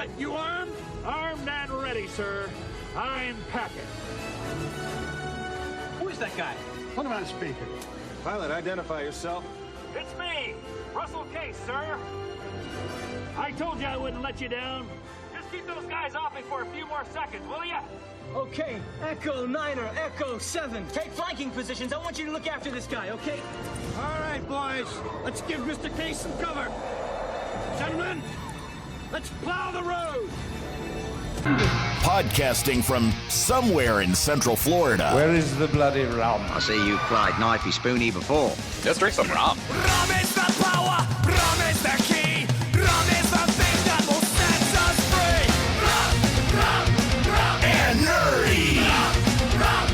right, you armed? Armed and ready, sir. I'm packing. Who is that guy? Put him on speaker. Pilot, identify yourself. It's me, Russell Case, sir. I told you I wouldn't let you down. Just keep those guys off me for a few more seconds, will ya? Okay, Echo 9er, Echo 7. Take flanking positions. I want you to look after this guy, okay? All right, boys. Let's give Mr. Case some cover. Gentlemen, let's plow the road. Podcasting from somewhere in Central Florida. Where is the bloody rum? I see you tried knifey spoony before. Let's drink some rum. Rum is the power, rum is the key, rum is the thing that will set us free. Rum, and nerdy. Rum,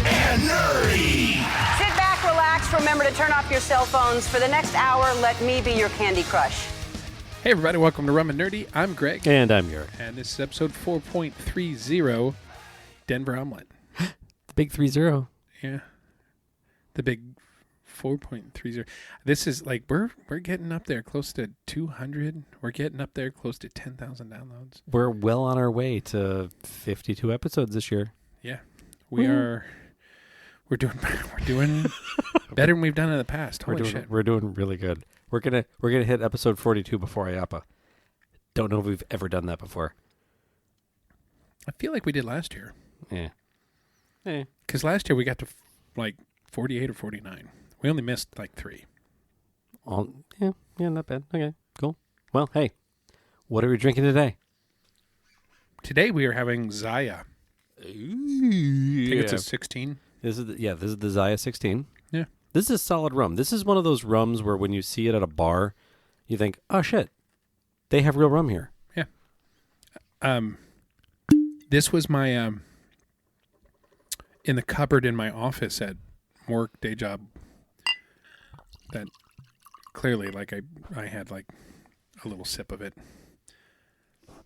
and nerdy. Sit back, relax, remember to turn off your cell phones. For the next hour, let me be your Candy Crush. Hey everybody, welcome to Rum and Nerdy. I'm Greg. And I'm Garrick. And this is episode 4.30, Denver Omelet. The big 3-0. Yeah. The big 4.30. This is like, we're getting up there close to 200. We're getting up there close to 10,000 downloads. We're well on our way to 52 episodes this year. Yeah. We're doing better than we've done in the past. Holy shit. We're doing really good. We're gonna hit episode 42 before IAPA. Don't know if we've ever done that before. I feel like we did last year. Yeah. Because last year we got to like 48 or 49. We only missed like 3. Yeah, not bad. Okay, cool. Well, hey, what are we drinking today? Today we are having Zaya. I think it's a 16. This is the Zaya 16. Yeah. This is solid rum. This is one of those rums where when you see it at a bar, you think, oh shit, they have real rum here. Yeah. This was my in the cupboard in my office at work, day job. That clearly, like I had like a little sip of it.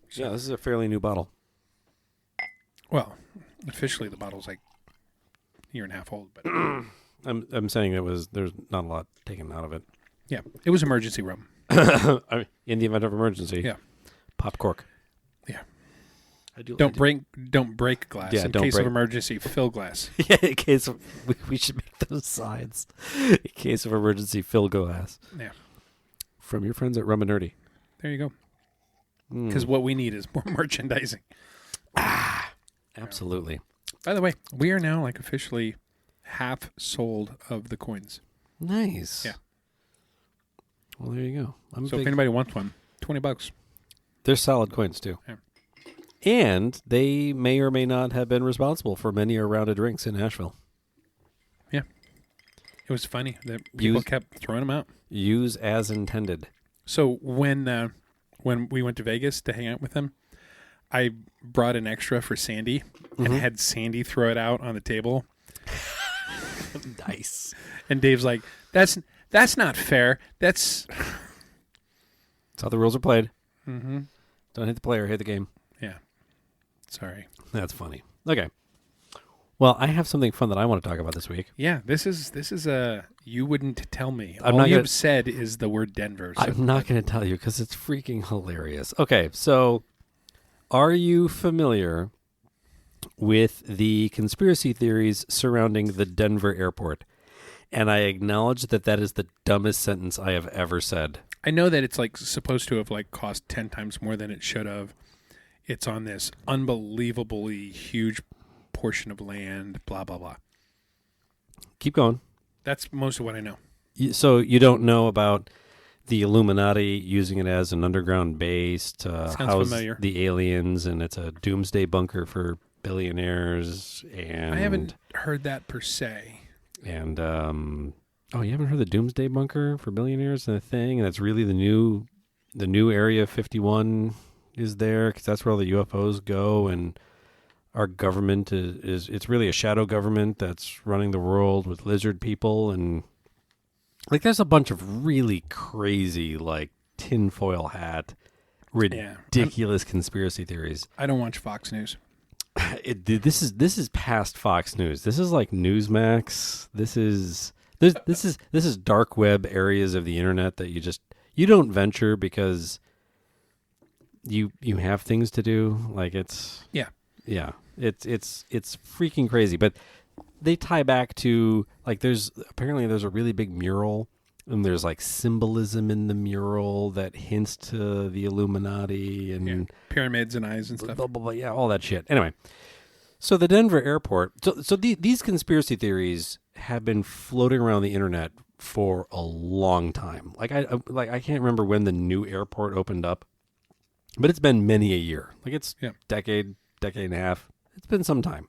So, yeah, this is a fairly new bottle. Well, officially the bottle's like a year and a half old, but I'm saying there's not a lot taken out of it. Yeah, it was emergency rum. In the event of emergency. Yeah. Pop cork. Yeah. Don't break glass. Yeah, in case of emergency, fill glass. Yeah, in case of, we should make those signs. In case of emergency, fill glass. Yeah. From your friends at Rum and Nerdy. There you go. Because what we need is more merchandising. Absolutely. By the way, we are now like officially half sold of the coins. Nice. Yeah. Well, there you go. If anybody wants one, $20. They're solid coins too. Yeah. And they may or may not have been responsible for many a round of drinks in Nashville. Yeah. It was funny that people kept throwing them out. Use as intended. So when we went to Vegas to hang out with them, I brought an extra for Sandy and had Sandy throw it out on the table. Nice. And Dave's like, that's not fair. That's how the rules are played. Mm-hmm. Don't hit the player, hit the game. Yeah. Sorry. That's funny. Okay. Well, I have something fun that I want to talk about this week. Yeah, this is a you wouldn't tell me. All you've said is the word Denver. So. I'm not going to tell you because it's freaking hilarious. Okay, so are you familiar with the conspiracy theories surrounding the Denver airport? And I acknowledge that is the dumbest sentence I have ever said. I know that it's like supposed to have like cost 10 times more than it should have. It's on this unbelievably huge portion of land, blah, blah, blah. Keep going. That's most of what I know. So you don't know about the Illuminati using it as an underground base to house familiar. The aliens, and it's a doomsday bunker for billionaires. And I haven't heard that per se. And you haven't heard the doomsday bunker for billionaires and a thing, and that's really the new Area 51 is there because that's where all the UFOs go, and our government is it's really a shadow government that's running the world with lizard people, and like there's a bunch of really crazy like tinfoil hat ridiculous conspiracy theories. I don't watch Fox News. This is past Fox News. This is like Newsmax. This is dark web areas of the internet that you don't venture because you have things to do. Like it's freaking crazy. But they tie back to like there's a really big mural. And there's like symbolism in the mural that hints to the Illuminati and pyramids and eyes and stuff. Blah, blah, blah, yeah, all that shit. Anyway, so the Denver airport. So these conspiracy theories have been floating around the internet for a long time. I can't remember when the new airport opened up, but it's been many a year. Like it's decade and a half. It's been some time.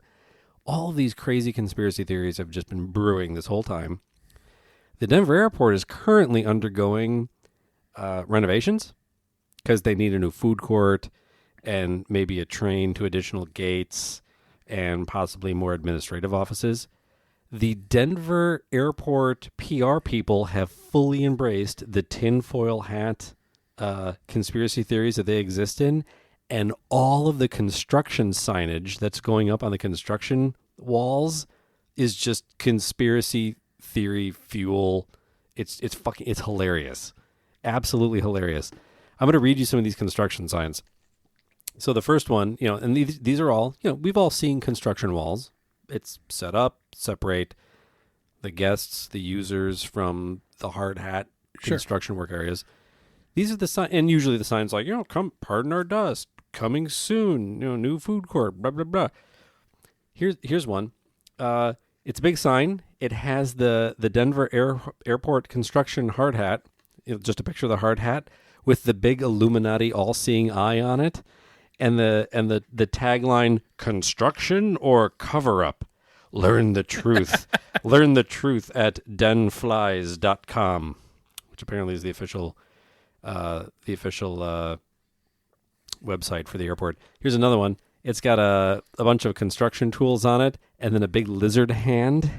All these crazy conspiracy theories have just been brewing this whole time. The Denver airport is currently undergoing renovations because they need a new food court and maybe a train to additional gates and possibly more administrative offices. The Denver airport PR people have fully embraced the tinfoil hat conspiracy theories that they exist in, and all of the construction signage that's going up on the construction walls is just conspiracy theory fuel. It's hilarious. Absolutely hilarious. I'm going to read you some of these construction signs. So the first one, and these are all, we've all seen construction walls. It's set up, separate the guests, the users from the hard hat construction work areas. These are the signs, and usually the signs like, come pardon our dust, coming soon, new food court, blah, blah, blah. Here's one. It's a big sign. It has the Denver airport construction hard hat, just a picture of the hard hat with the big Illuminati all-seeing eye on it, and the tagline, construction or cover-up? Learn the truth. Learn the truth at denflies.com, which apparently is the official website for the airport. Here's another one. It's got a bunch of construction tools on it and then a big lizard hand.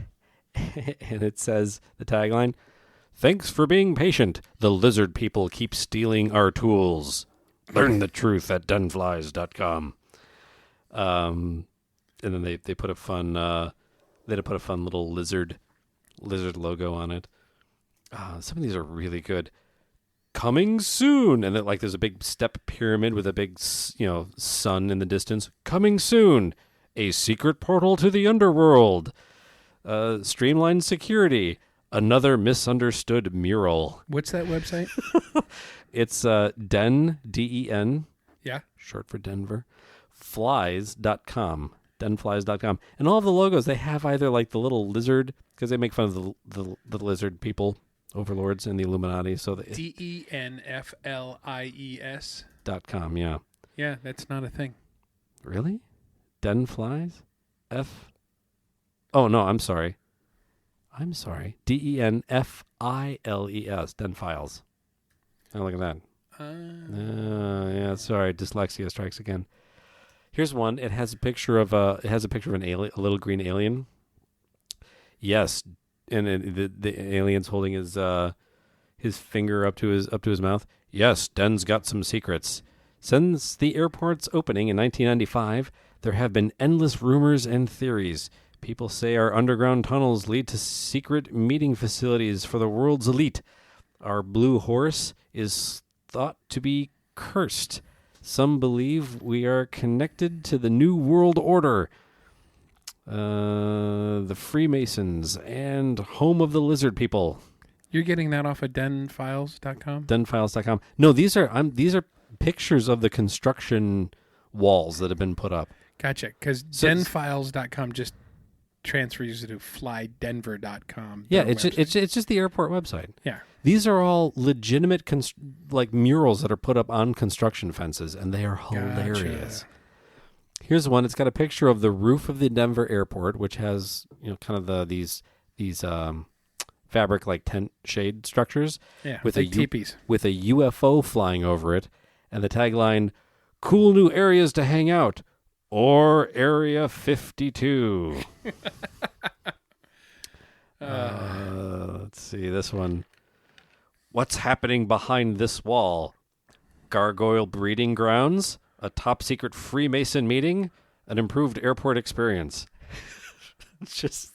And it says, the tagline, "Thanks for being patient. The lizard people keep stealing our tools. Learn the truth at denflies.com." And then they put a fun little lizard logo on it. Some of these are really good. Coming soon, and then there's a big step pyramid with a big sun in the distance. Coming soon, a secret portal to the underworld. Streamlined security. Another misunderstood mural. What's that website? It's Den, D-E-N. Yeah. Short for Denver. Flies.com. Denflies.com. And all of the logos, they have either like the little lizard, because they make fun of the lizard people, overlords, and the Illuminati. So DENFLIES.com. Yeah. Yeah, that's not a thing. Really? Denflies? Oh, no, I'm sorry. DENFILES. Denfiles. Oh, look at that. Yeah, sorry. Dyslexia strikes again. Here's one. It has a picture of an alien, a little green alien. Yes, and the alien's holding his finger up to his mouth. Yes, Den's got some secrets. Since the airport's opening in 1995, there have been endless rumors and theories. People say our underground tunnels lead to secret meeting facilities for the world's elite. Our blue horse is thought to be cursed. Some believe we are connected to the New World Order, the Freemasons, and home of the lizard people. You're getting that off of denfiles.com? Denfiles.com. No, these are pictures of the construction walls that have been put up. Gotcha, because denfiles.com just transfers you to flydenver.com. Yeah, it's just the airport website. Yeah. These are all legitimate murals that are put up on construction fences, and they are hilarious. Gotcha. Here's one. It's got a picture of the roof of the Denver airport, which has kind of these fabric tent shade structures. Yeah, with teepees. With a UFO flying over it, and the tagline, "Cool new areas to hang out." Or Area 52. Let's see this one. What's happening behind this wall? Gargoyle breeding grounds? A top secret Freemason meeting? An improved airport experience? It's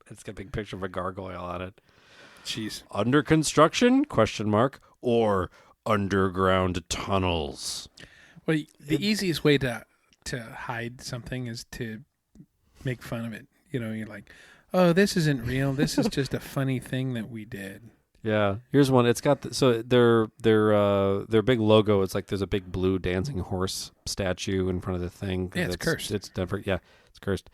got a big picture of a gargoyle on it. Jeez. Under construction? ? Or underground tunnels? Well, the easiest way to hide something is to make fun of it. You're like, oh, this isn't real. This is just a funny thing that we did. Yeah, here's one. It's got their big logo. It's like there's a big blue dancing horse statue in front of the thing. Yeah, it's cursed. It's Denver. Yeah, it's cursed.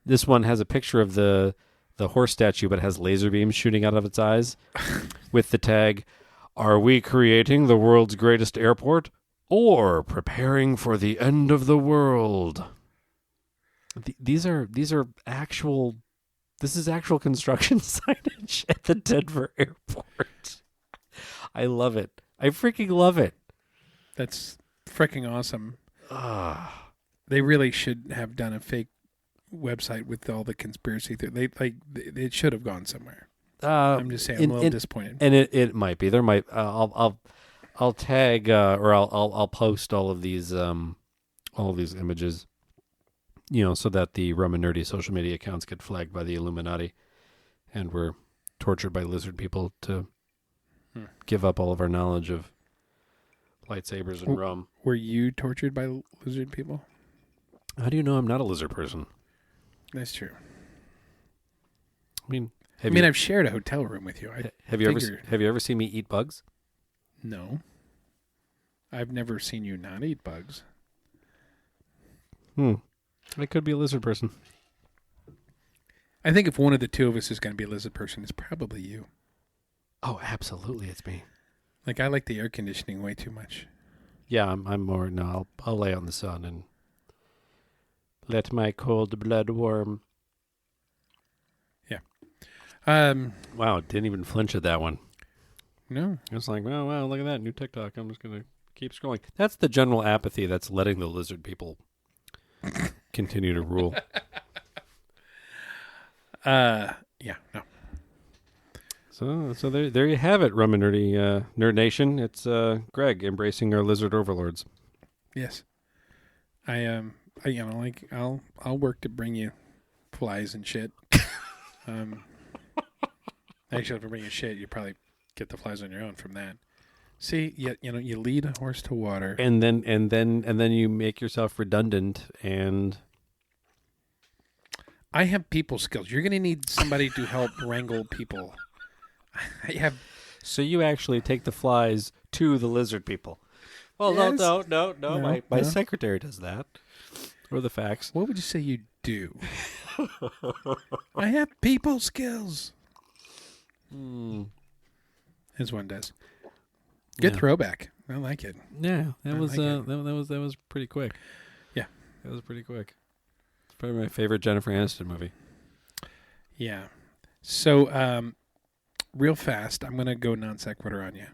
This one has a picture of the horse statue, but it has laser beams shooting out of its eyes, with the tag, "Are we creating the world's greatest airport, or preparing for the end of the world?" These are actual. This is actual construction signage at the Denver airport. I love it. I freaking love it. That's freaking awesome. They really should have done a fake website with all the conspiracy theory. It should have gone somewhere. I'm just saying, I'm a little disappointed. And it might be. There might. I'll tag or I'll post all of these images. So that the Rum and Nerdy social media accounts get flagged by the Illuminati, and we're tortured by lizard people to give up all of our knowledge of lightsabers and rum. Were you tortured by lizard people? How do you know I'm not a lizard person? That's true. I mean, I've shared a hotel room with you. Have you ever seen me eat bugs? No. I've never seen you not eat bugs. I could be a lizard person. I think if one of the two of us is going to be a lizard person, it's probably you. Oh, absolutely, it's me. Like, I like the air conditioning way too much. Yeah, I'm more. No, I'll lay on the sun and let my cold blood warm. Yeah. Wow, didn't even flinch at that one. No. It's like, wow, look at that new TikTok. I'm just gonna keep scrolling. That's the general apathy that's letting the lizard people continue to rule. Yeah, no. So there you have it, Rum and Nerdy Nerd Nation. It's Greg embracing our lizard overlords. Yes. I'll work to bring you flies and shit. Actually, if I bring you shit, you probably get the flies on your own from that. See, you lead a horse to water, and then you make yourself redundant. And I have people skills. You're going to need somebody to help wrangle people. I have. So you actually take the flies to the lizard people. Well, yes. No. My secretary does that. Or the fax. What would you say you do? I have people skills. As one does. Good throwback. I like it. Yeah, that was pretty quick. Yeah, that was pretty quick. It's probably my favorite Jennifer Aniston movie. Yeah. So, real fast, I'm gonna go non sequitur on you.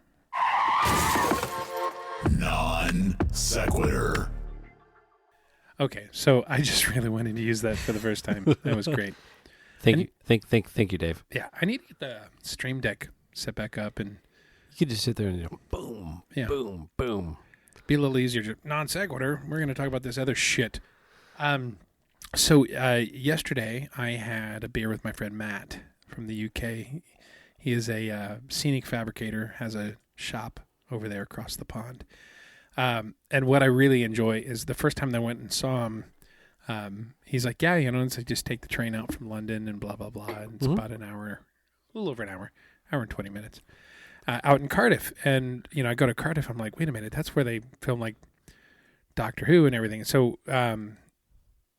Non sequitur. Okay, so I just really wanted to use that for the first time. That was great. Thank you, Dave. Yeah, I need to get the Stream Deck set back up, and you could just sit there and boom, boom, boom. Be a little easier. Non sequitur. We're going to talk about this other shit. So yesterday I had a beer with my friend Matt from the UK. He is a scenic fabricator, has a shop over there across the pond. And what I really enjoy is the first time I went and saw him, he's like, yeah, it's like just take the train out from London and blah, blah, blah. And it's about an hour, a little over an hour and 20 minutes out in Cardiff. And, I go to Cardiff. I'm like, wait a minute, that's where they film like Doctor Who and everything. So, and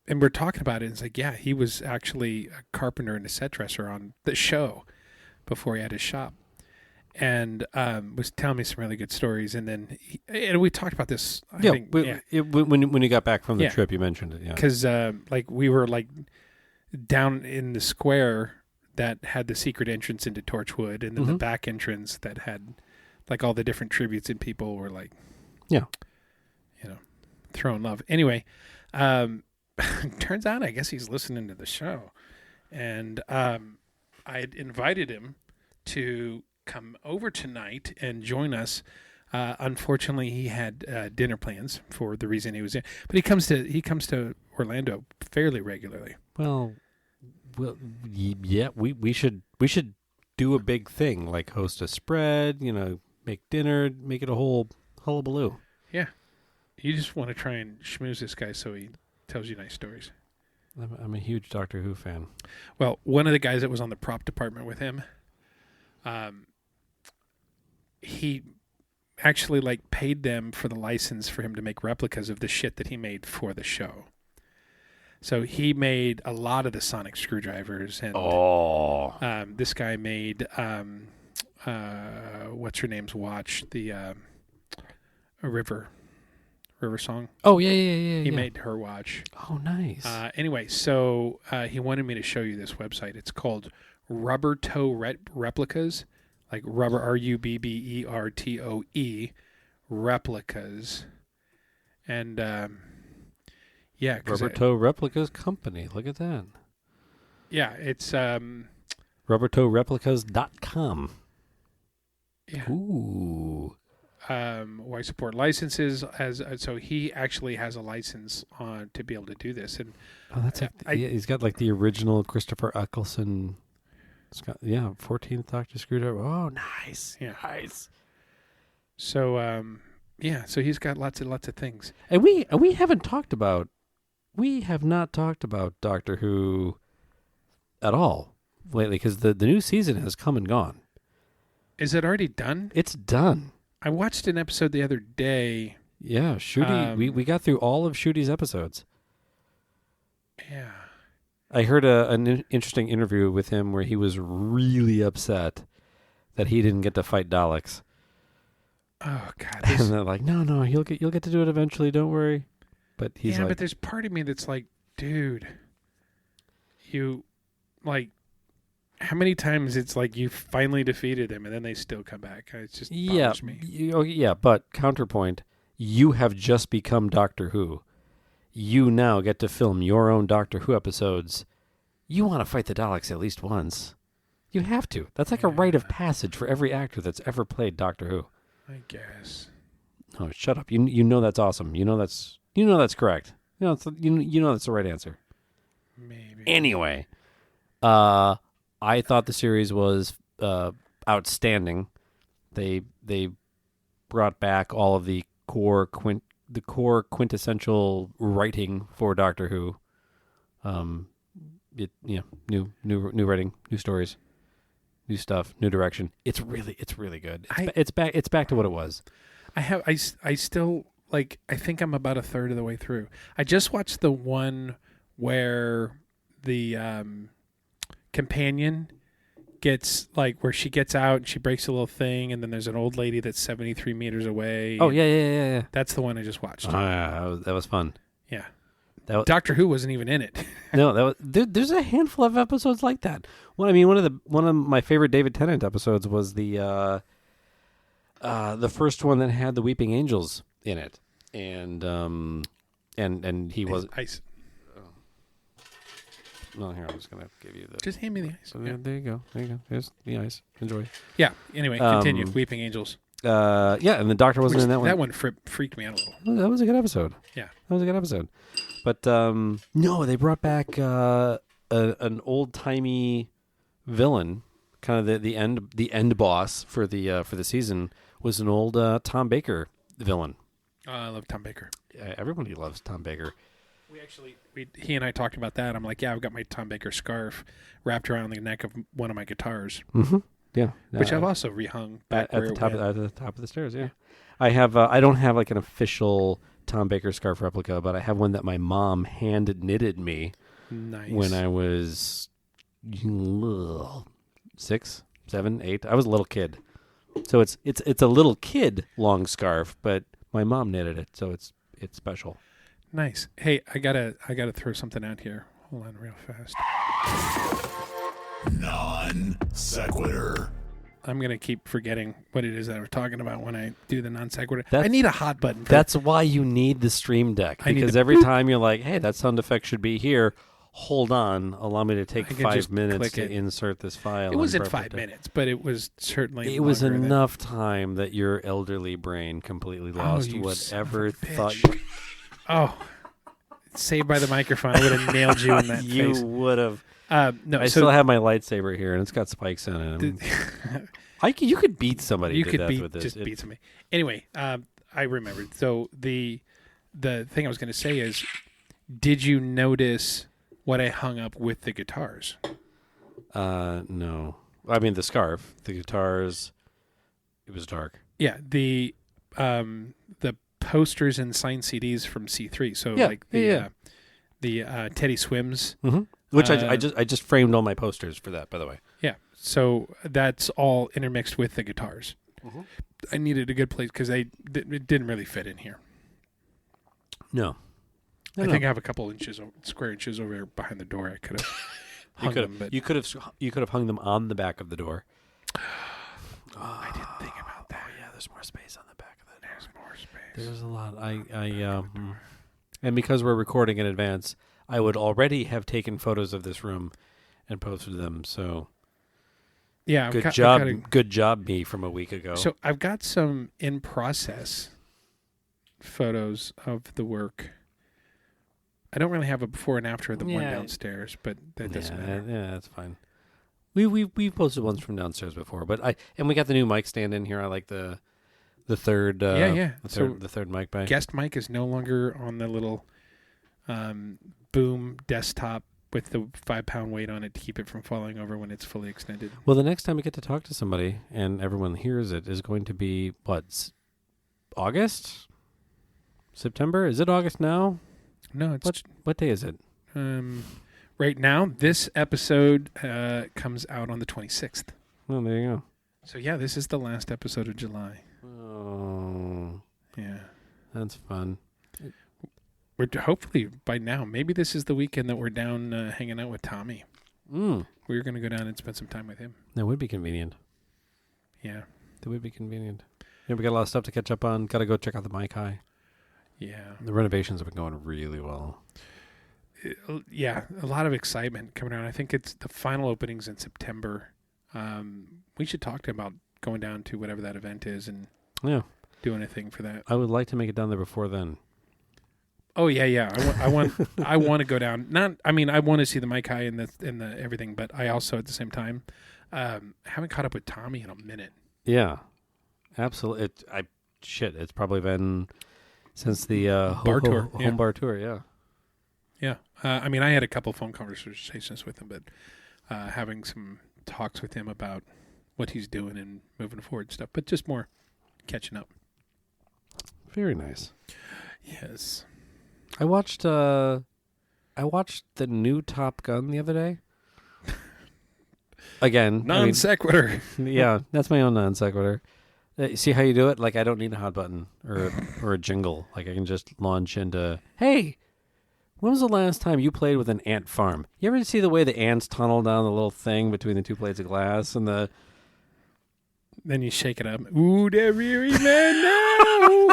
we're talking about it. And it's like, yeah, he was actually a carpenter and a set dresser on the show before he had his shop. And was telling me some really good stories, and then and we talked about this. When you got back from the trip, you mentioned it. Yeah, because we were down in the square that had the secret entrance into Torchwood, and then the back entrance that had all the different tributes, and people were throwing love. Anyway, turns out I guess he's listening to the show, and I had invited him to come over tonight and join us. Unfortunately, he had dinner plans for the reason he was in. But he comes to Orlando fairly regularly. Well, yeah, we should do do a big thing, like host a spread, make dinner, make it a whole hullabaloo. Yeah. You just want to try and schmooze this guy so he tells you nice stories. I'm a huge Doctor Who fan. Well, one of the guys that was on the prop department with him, he actually paid them for the license for him to make replicas of the shit that he made for the show. So he made a lot of the sonic screwdrivers, and this guy made what's her name's watch, the a river song. Oh yeah. He made her watch. Oh, nice. Anyway, so he wanted me to show you this website. It's called Rubber Toe Replicas, like rubber, RUBBERTOE, replicas, and yeah, Rubber Toe Replicas Company. Look at that. Yeah, it's rubbertoereplicas.com. Yeah. Ooh. Why support licenses so he actually has a license on to be able to do this, and that's he's got the original Christopher Eccleston. It's got 14th Doctor screwdriver. Oh, nice. Yeah. Nice. So so he's got lots of things, and we haven't talked about. We have not talked about Doctor Who at all lately because the new season has come and gone. Is it already done? It's done. I watched an episode the other day. Yeah, Shooty. We got through all of Shooty's episodes. Yeah. I heard an interesting interview with him where he was really upset that he didn't get to fight Daleks. Oh God! And they're like, no, you'll get to do it eventually. Don't worry. But he's but there's part of me that's like, dude, you how many times it's like you finally defeated them and then they still come back? It just bothers me. But counterpoint, you have just become Doctor Who. You now get to film your own Doctor Who episodes. You want to fight the Daleks at least once. You have to. That's like a rite of passage for every actor that's ever played Doctor Who. I guess. Oh, shut up. You know that's awesome. You know that's correct. You know that's the right answer. Maybe. Anyway, I thought the series was outstanding. They brought back all of the core quintessential writing for Doctor Who. New writing, new stories, new stuff, new direction. It's really good. It's back to what it was. I still I think I'm about a third of the way through. I just watched the one where the companion gets where she gets out and she breaks a little thing, and then there's an old lady that's 73 meters away. Oh yeah. That's the one I just watched. Oh, yeah, that was fun. Yeah. Doctor Who wasn't even in it. No, there's a handful of episodes like that. One of my favorite David Tennant episodes was the first one that had the Weeping Angels in it, and he was ice. No, here I'm just gonna give you the. Just hand me the ice. So there you go. Here's the ice. Enjoy. Yeah. Anyway, continue. Weeping Angels. And the Doctor wasn't in that one. That one freaked me out a little. That was a good episode. Yeah, that was a good episode. But no, they brought back an old timey villain. Kind of the end boss for the season was an old Tom Baker villain. I love Tom Baker. Everybody loves Tom Baker. He and I talked about that. I'm like, I've got my Tom Baker scarf wrapped around the neck of one of my guitars. Mm-hmm. Yeah, which I've also rehung back at the top of the stairs. Yeah, I have. I don't have an official Tom Baker scarf replica, but I have one that my mom hand knitted me. Nice. When I was 6, 7, 8. I was a little kid, so it's a little kid long scarf, but my mom knitted it, so it's special. Nice. Hey, I gotta throw something out here. Hold on, real fast. Non sequitur. I'm gonna keep forgetting what it is that I was talking about when I do the non sequitur. I need a hot button. That's why you need the Stream Deck, because every time you're like, "Hey, that sound effect should be here." Hold on, allow me to take 5 minutes to insert this file. It wasn't 5 minutes, but it was certainly. It was enough time that your elderly brain completely lost whatever thought. Oh, Saved by the Microphone. I would have nailed you in that face. You would have. No, I still have my lightsaber here, and it's got spikes in it. You could beat somebody You to could death with this. beat somebody. Anyway, I remembered. So the thing I was going to say is, did you notice what I hung up with the guitars? No. I mean, the scarf, the guitars. It was dark. Yeah, the posters and signed CDs from C3. So like the Teddy Swims, which I just framed all my posters for that, by the way. Yeah, so that's all intermixed with the guitars. I needed a good place because it didn't really fit in here. No, I think I have a couple square inches over there behind the door. I could have hung them, but you could have hung them on the back of the door. I didn't think about that. Oh yeah, there's more space on the back of the door. There's more space. There's a lot. And because we're recording in advance, I would already have taken photos of this room and posted them. So yeah, good job, me from a week ago. So I've got some in process photos of the work. I don't really have a before and after of the one downstairs, but that doesn't matter. Yeah, that's fine. We've posted ones from downstairs before, but we got the new mic stand in here. I like the third the third mic bay. Guest mic is no longer on the little boom desktop with the 5-pound weight on it to keep it from falling over when it's fully extended. Well, the next time we get to talk to somebody and everyone hears it is going to be August? September? Is it August now? No, it's what day is it? Right now, this episode comes out on the 26th. Oh, there you go. So yeah, this is the last episode of July. Oh, yeah, that's fun. We're hopefully by now. Maybe this is the weekend that we're down hanging out with Tommy. We're going to go down and spend some time with him. That would be convenient. Yeah, that would be convenient. Yeah, we got a lot of stuff to catch up on. Got to go check out the Mike High. Yeah, the renovations have been going really well. Yeah, a lot of excitement coming around. I think it's the final openings in September. We should talk to him about going down to whatever that event is and doing a thing for that. I would like to make it down there before then. Oh yeah. I want I want to go down. I want to see the Mike High and the everything, but I also at the same time haven't caught up with Tommy in a minute. Yeah, absolutely. It's probably been since the bar tour, home bar tour. Yeah. Yeah. I had a couple phone conversations with him, but having some talks with him about what he's doing and moving forward stuff, but just more catching up. Very nice. Yes. I watched the new Top Gun the other day. Again, non sequitur. Yeah, that's my own non sequitur. See how you do it? Like I don't need a hot button or a jingle. Like I can just launch into, hey, when was the last time you played with an ant farm? You ever see the way the ants tunnel down the little thing between the two plates of glass and the... Then you shake it up. Ooh, they're weary man now.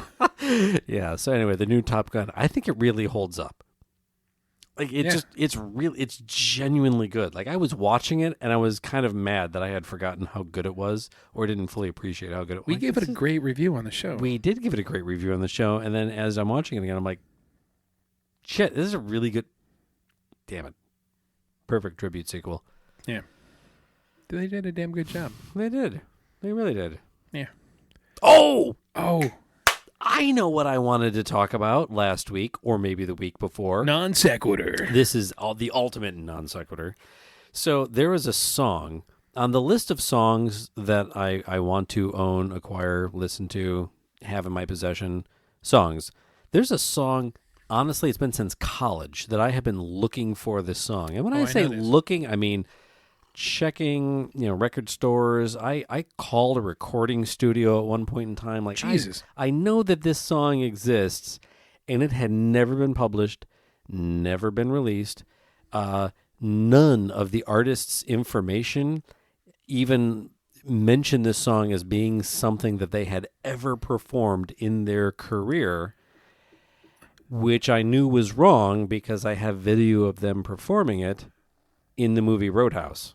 Yeah, so anyway, the new Top Gun, I think it really holds up. Like it's genuinely good. Like I was watching it and I was kind of mad that I had forgotten how good it was or didn't fully appreciate how good it was. We gave it a great review on the show. We did give it a great review on the show, and then as I'm watching it again, I'm like, shit, this is a really good... Damn it. Perfect tribute sequel. Yeah. They did a damn good job. They did. They really did. Yeah. Oh! I know what I wanted to talk about last week, or maybe the week before. Non sequitur. This is the ultimate non sequitur. So there is a song on the list of songs that I want to own, acquire, listen to, have in my possession, songs. There's a song... Honestly, it's been since college that I have been looking for this song. And when I say looking, I mean checking, record stores. I called a recording studio at one point in time. Like, Jesus. I know that this song exists, and it had never been published, never been released. None of the artist's information even mentioned this song as being something that they had ever performed in their career, which I knew was wrong because I have video of them performing it in the movie Roadhouse.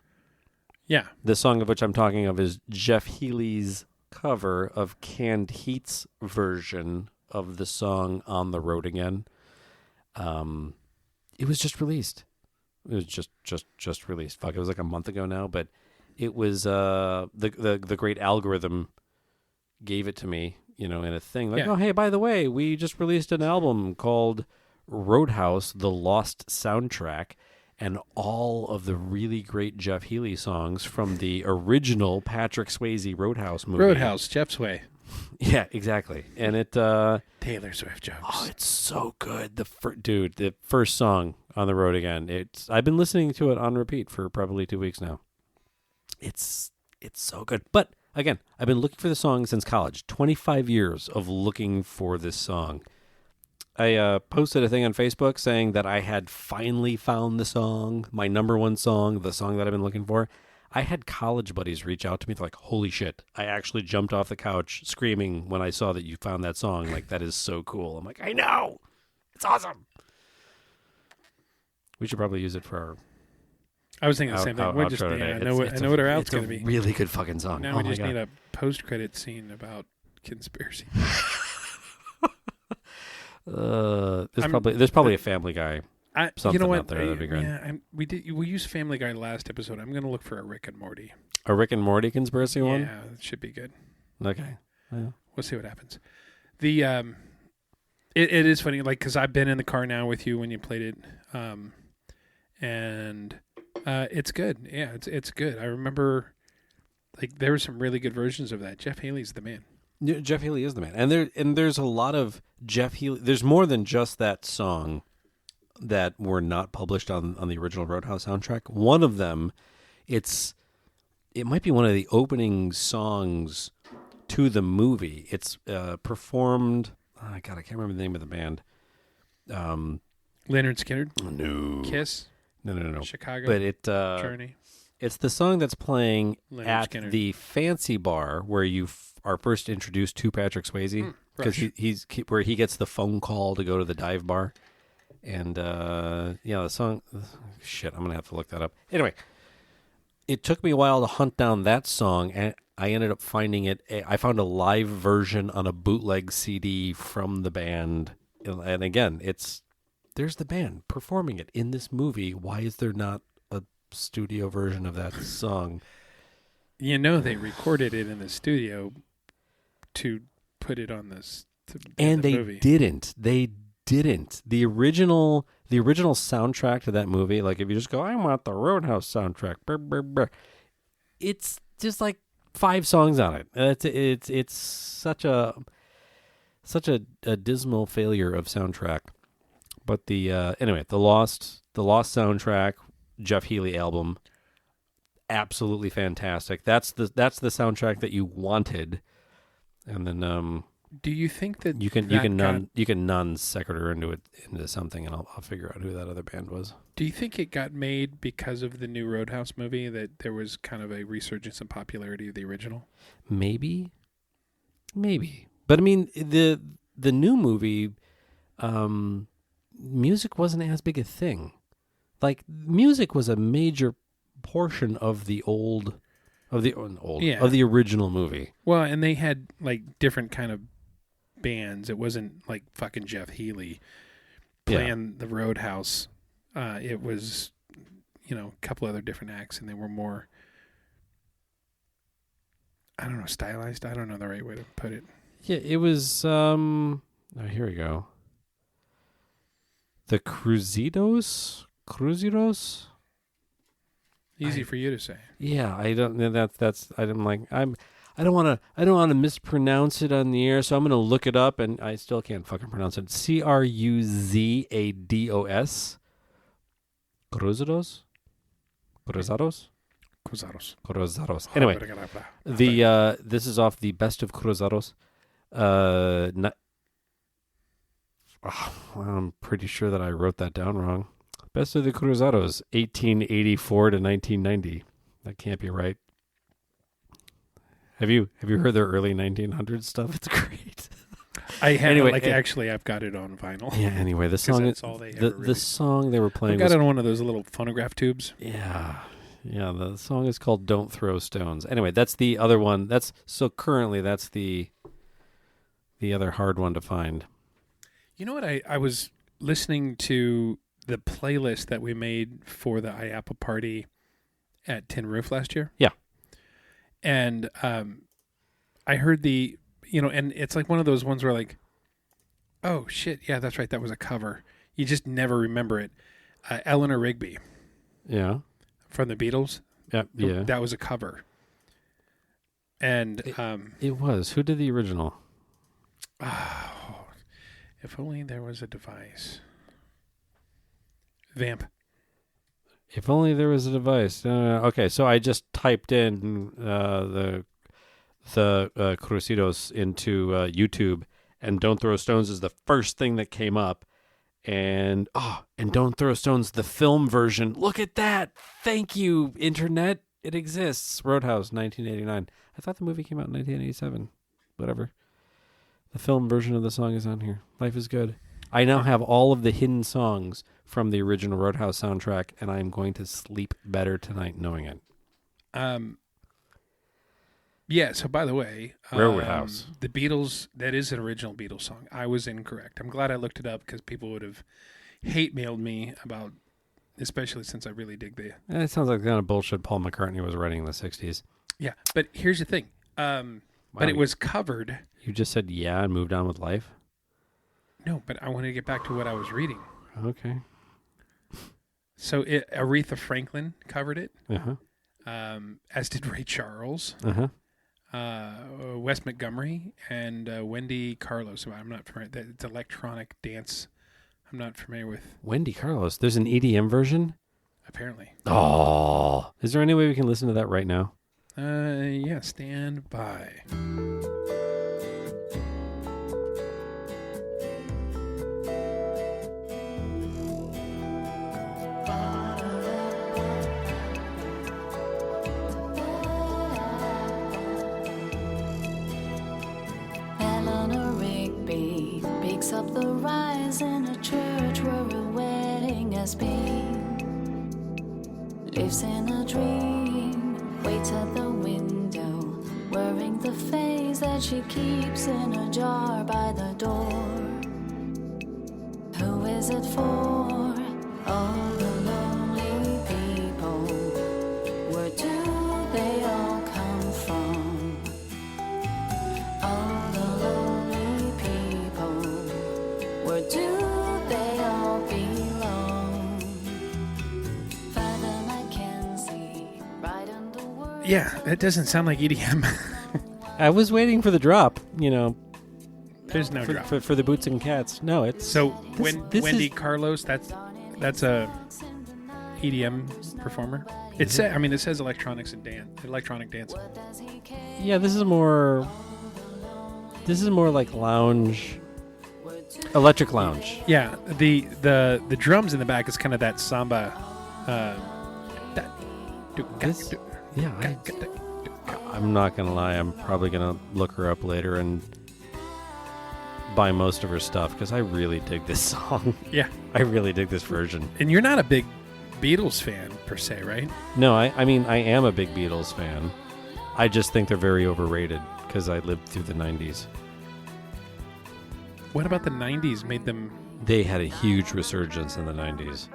Yeah. The song of which I'm talking of is Jeff Healey's cover of Canned Heat's version of the song On the Road Again. It was just released. It was just released. Fuck, it was like a month ago now, but it was the great algorithm gave it to me, in a thing like, oh hey, by the way, we just released an album called Roadhouse, The Lost Soundtrack, and all of the really great Jeff Healey songs from the original Patrick Swayze Roadhouse movie. Roadhouse, Jeff Sway. Yeah, exactly. And it Taylor Swift jokes. Oh, it's so good. The first song on the road again. I've been listening to it on repeat for probably 2 weeks now. It's so good. But again, I've been looking for the song since college. 25 years of looking for this song. I posted a thing on Facebook saying that I had finally found the song, my number one song, the song that I've been looking for. I had college buddies reach out to me. They're like, holy shit, I actually jumped off the couch screaming when I saw that you found that song. Like, that is so cool. I'm like, I know. It's awesome. We should probably use it for our I was thinking the same thing. We're just, I know what our out's going to be. It's a really good fucking song. Now we just need a post-credit scene about conspiracy. There's probably a Family Guy. Something out there that'd be great. Yeah, we used Family Guy last episode. I'm going to look for a Rick and Morty. A Rick and Morty conspiracy one? Yeah, it should be good. Okay. Yeah. We'll see what happens. The it is funny, like, because I've been in the car now with you when you played it, and it's good. Yeah, it's good. I remember, like, there were some really good versions of that. Jeff Healey's the man. Yeah, Jeff Healey is the man, and there's a lot of Jeff Healey. There's more than just that song that were not published on the original Roadhouse soundtrack. One of them, it might be one of the opening songs to the movie. It's performed. Oh, God, I can't remember the name of the band. Leonard Skinner. No. Kiss. No. Chicago. But Journey. It's the song that's playing Leonard at Skinner. the fancy bar where you are first introduced to Patrick Swayze, because he's where he gets the phone call to go to the dive bar. And, the song, shit, I'm going to have to look that up. Anyway, it took me a while to hunt down that song, and I ended up finding it. I found a live version on a bootleg CD from the band. And again, there's the band performing it in this movie. Why is there not a studio version of that song? They recorded it in the studio to put it on this. And they movie. didn't. They didn't. The original soundtrack to that movie, like, if you just go, I want the Roadhouse soundtrack, brr, brr, brr, it's just like 5 songs on it. It's such a dismal failure of soundtrack. But anyway, the Lost soundtrack, Jeff Healey album, absolutely fantastic. That's the soundtrack that you wanted. And then do you think that you can non sequitur into something, and I'll figure out who that other band was. Do you think it got made because of the new Roadhouse movie, that there was kind of a resurgence in popularity of the original? Maybe. But I mean, the new movie, music wasn't as big a thing. Like, music was a major portion of the of the original movie. Well, and they had, like, different kind of bands. It wasn't like fucking Jeff Healey playing the Roadhouse. It was, a couple other different acts, and they were more, I don't know, stylized. I don't know the right way to put it. Yeah, it was, here we go. The Cruzidos? Easy for you to say. Yeah, I don't. I don't want to mispronounce it on the air, so I'm going to look it up, and I still can't fucking pronounce it. Cruzados. Cruzados. Anyway, this is off the Best of Cruzados. I'm pretty sure that I wrote that down wrong. Best of the Cruzados, 1884 to 1990. That can't be right. Have you heard their early 1900s stuff? It's great. I have. Anyway, actually, I've got it on vinyl. Yeah. Anyway, the song. The song they were playing. I got it on one of those little phonograph tubes. Yeah. The song is called "Don't Throw Stones." Anyway, that's the other one. Currently that's the other hard one to find. You know what? I was listening to the playlist that we made for the IAPA party at Tin Roof last year. Yeah. And I heard and it's like one of those ones where like, oh shit, yeah, that's right, that was a cover. You just never remember it. Eleanor Rigby. Yeah. From the Beatles. Yeah. That was a cover. And it was. Who did the original? Oh, if only there was a device. Vamp. If only there was a device. Okay, so I just typed in the Crucidos into YouTube, and Don't Throw Stones is the first thing that came up. And Don't Throw Stones, the film version. Look at that. Thank you, Internet. It exists. Roadhouse, 1989. I thought the movie came out in 1987. Whatever. The film version of the song is on here. Life is good. I now have all of the hidden songs from the original Roadhouse soundtrack, and I'm going to sleep better tonight knowing it. Yeah, so by the way, Roadhouse. The Beatles, that is an original Beatles song. I was incorrect. I'm glad I looked it up because people would have hate-mailed me about, especially since I really dig the... It sounds like the kind of bullshit Paul McCartney was writing in the 60s. Yeah, but here's the thing. But it was covered. You just said yeah and moved on with life? No, but I wanted to get back to what I was reading. Okay. So Aretha Franklin covered it, as did Ray Charles, Wes Montgomery, and Wendy Carlos. I'm not familiar. It's electronic dance. I'm not familiar with. Wendy Carlos. There's an EDM version? Apparently. Oh. Is there any way we can listen to that right now? Yeah, stand by. Eleanor Rigby picks up the rise in a church where a wedding has been. Lives in a dream, waits at the window, wearing the face that she keeps in a jar by the door. Who is it for? All the lonely people. Where do they all come from? All the lonely people. Where do they all belong? Fathom I can see right under words. Yeah, that doesn't sound like EDM. I was waiting for the drop, There's no drop. For the Boots and Cats. No, it's... So this Wendy is- Carlos, that's a EDM performer. It says electronic dance. Yeah, this is more like lounge, electric lounge. Yeah, the drums in the back is kind of that samba. I'm not gonna lie. I'm probably gonna look her up later and buy most of her stuff because I really dig this song. Yeah, I really dig this version. and you're not a big Beatles fan per se, right? No, I mean I am a big Beatles fan. I just think they're very overrated because I lived through the 90s. What about the 90s made them... They had a huge resurgence in the 90s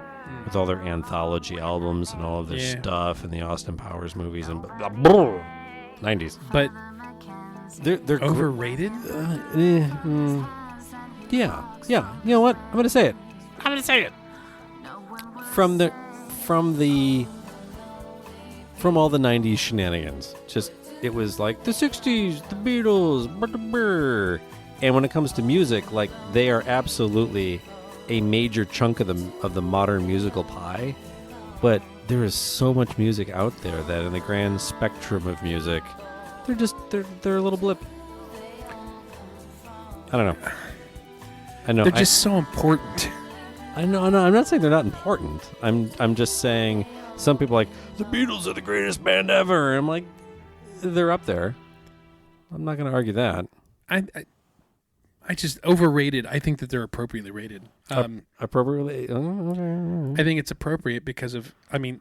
with all their anthology albums and all of their stuff and the Austin Powers movies and 90s. But they're overrated? Yeah. You know what? I'm gonna say it. From all the 90s shenanigans. Just, it was like the 60s, the Beatles, and when it comes to music, like, they are absolutely a major chunk of the modern musical pie, but there is so much music out there that in the grand spectrum of music, they're a little blip. I don't know. I know They're just so important. I know. I'm not saying they're not important. I'm just saying some people are like, the Beatles are the greatest band ever. And I'm like, they're up there. I'm not going to argue that. I just overrated. I think that they're appropriately rated. Appropriately? I think it's appropriate because of,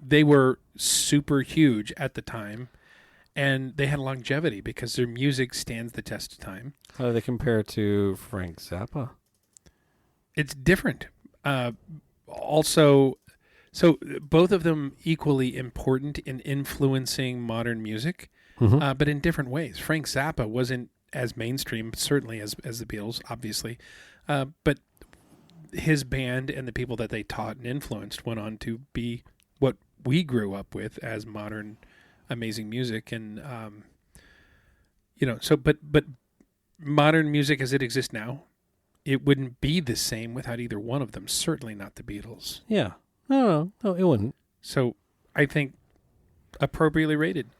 they were super huge at the time, and they had longevity because their music stands the test of time. How do they compare to Frank Zappa? It's different. also, so both of them equally important in influencing modern music, but in different ways. Frank Zappa wasn't as mainstream, certainly as the Beatles, obviously, but his band and the people that they taught and influenced went on to be what we grew up with as modern, amazing music. And but modern music as it exists now, it wouldn't be the same without either one of them. Certainly not the Beatles. Yeah. No, it wouldn't. So I think appropriately rated,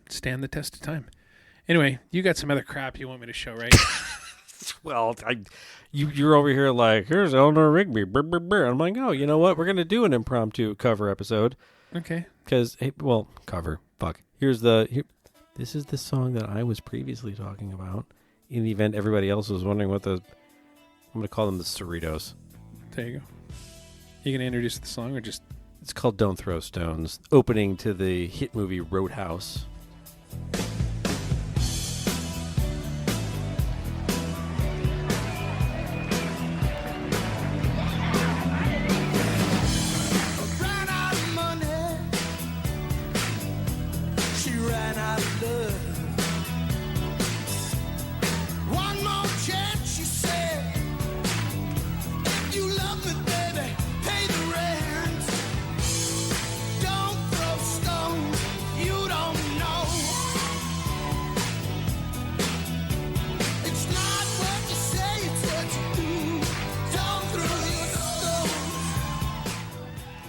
stand the test of time. Anyway, you got some other crap you want me to show, right? Well, you're over here like, here's Eleanor Rigby. Brr, brr, brr. I'm like, oh, you know what? We're going to do an impromptu cover episode. Okay. Because, cover. Fuck. This is the song that I was previously talking about. In the event everybody else was wondering I'm going to call them the Cerritos. There you go. You going to introduce the song or just... It's called Don't Throw Stones, opening to the hit movie Roadhouse.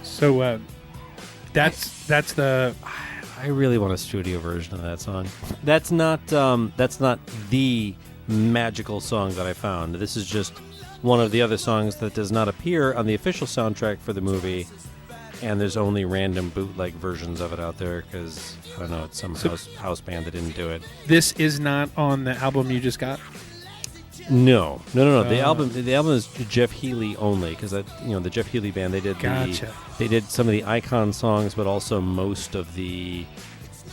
So that's the... I really want a studio version of that song. That's not the magical song that I found. This is just one of the other songs that does not appear on the official soundtrack for the movie, and there's only random bootleg versions of it out there because, I don't know, it's some house band that didn't do it. This is not on the album you just got? No. The album is Jeff Healey only because the Jeff Healey band, they did some of the Icon songs, but also most of the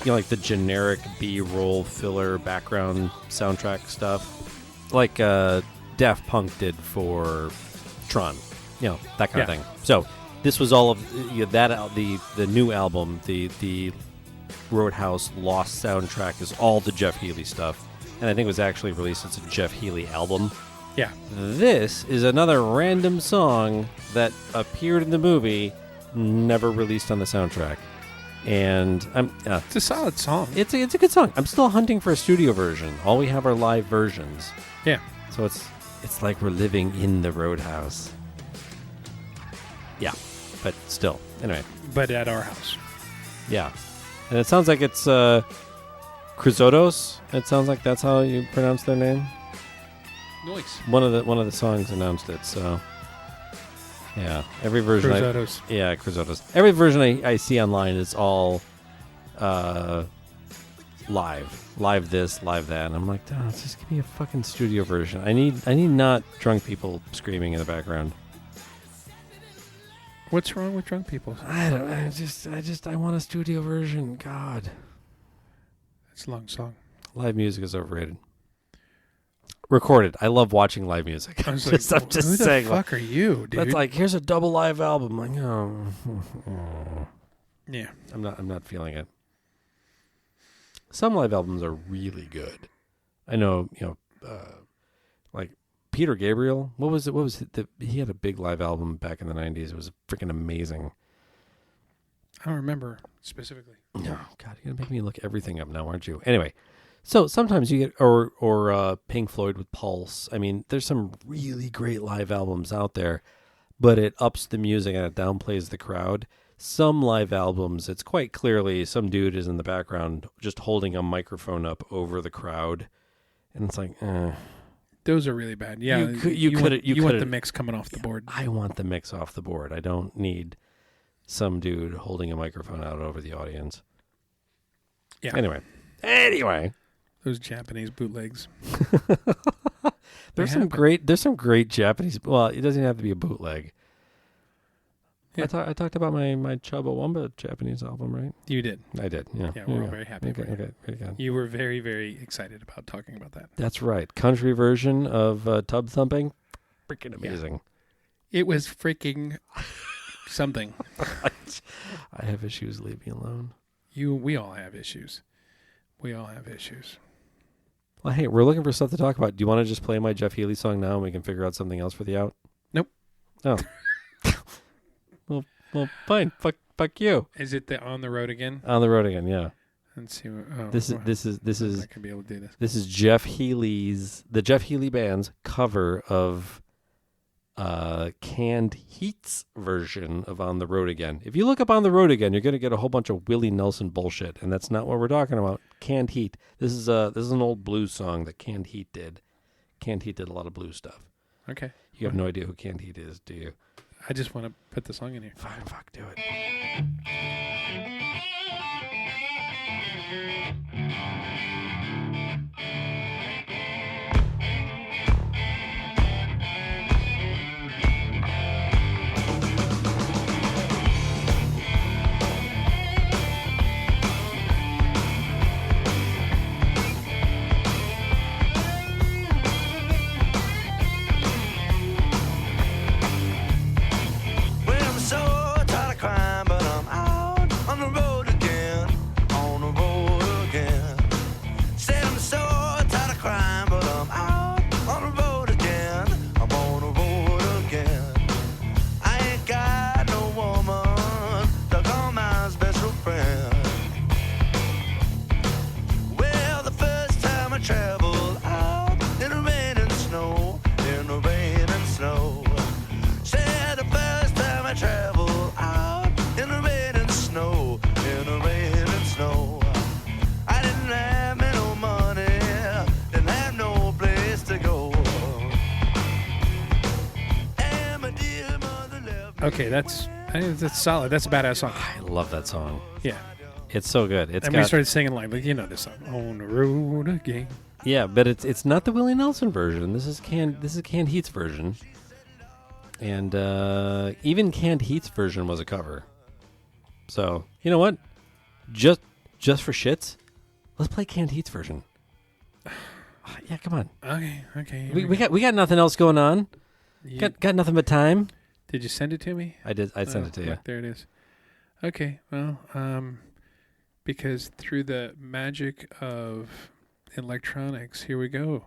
like the generic B-roll filler background soundtrack stuff, like Daft Punk did for Tron, that kind of thing. So this was all of that. The new album, the Roadhouse Lost soundtrack, is all the Jeff Healey stuff. And I think it was actually released as a Jeff Healey album. Yeah. This is another random song that appeared in the movie, never released on the soundtrack. And it's a solid song. It's a good song. I'm still hunting for a studio version. All we have are live versions. Yeah. So it's like we're living in the Roadhouse. Yeah. But still. Anyway. But at our house. Yeah. And it sounds like it's Chrysotos. It sounds like that's how you pronounce their name. Nice. One of the songs announced it. So yeah, every version. Chrysotos. Chrysotos. Every version I see online is all live this, live that, and I'm like, oh, just give me a fucking studio version. I need not drunk people screaming in the background. What's wrong with drunk people? I want a studio version. God. It's a long song. Live music is overrated. Recorded. I love watching live music. I'm just who saying. The fuck are you, dude? That's like, here's a double live album. I'm like, oh. Yeah. I'm not feeling it. Some live albums are really good. I know, like Peter Gabriel. What was it? He had a big live album back in the 90s. It was freaking amazing. I don't remember specifically. No, God, you're gonna make me look everything up now, aren't you? Anyway, so sometimes you get or Pink Floyd with Pulse. I mean, there's some really great live albums out there, but it ups the music and it downplays the crowd. Some live albums, it's quite clearly some dude is in the background just holding a microphone up over the crowd, and it's like, those are really bad. Yeah, you want the mix coming off the board. I want the mix off the board. I don't need some dude holding a microphone out over the audience. Yeah. Anyway, those Japanese bootlegs. There's some great Japanese. Well, it doesn't have to be a bootleg. Yeah. I talked about my Chubbawamba Japanese album, right? You did. I did. Yeah. Yeah, we're all very happy. Okay, very good. You were very, very excited about talking about that. That's right. Country version of Tub Thumping, freaking amazing. It was freaking something. I have issues. Leave me alone. We all have issues. We all have issues. Well, hey, we're looking for stuff to talk about. Do you want to just play my Jeff Healey song now and we can figure out something else for the out? Nope. Oh. well, fine. Fuck you. Is it the On the Road Again? On the Road Again, yeah. Let's see. What, This is I could be able to do this. This is the Jeff Healey Band's cover of Canned Heat's version of On the Road Again. If you look up On the Road Again, you're going to get a whole bunch of Willie Nelson bullshit, and that's not what we're talking about. Canned Heat. This is an old blues song that Canned Heat did. Canned Heat did a lot of blues stuff. Okay. You have no idea who Canned Heat is, do you? I just want to put the song in here. Fine, fuck, do it. Okay, that's solid. That's a badass song. I love that song. Yeah. It's so good. We started singing like you know this song. On the road again. Yeah, but it's not the Willie Nelson version. This is Canned Heat's version. And even Canned Heat's version was a cover. So, you know what? Just for shits, let's play Canned Heat's version. Yeah, come on. Okay. We got nothing else going on. Got nothing but time. Did you send it to me? I did. I sent it to you. Look, there it is. Okay. Well, because through the magic of electronics, here we go.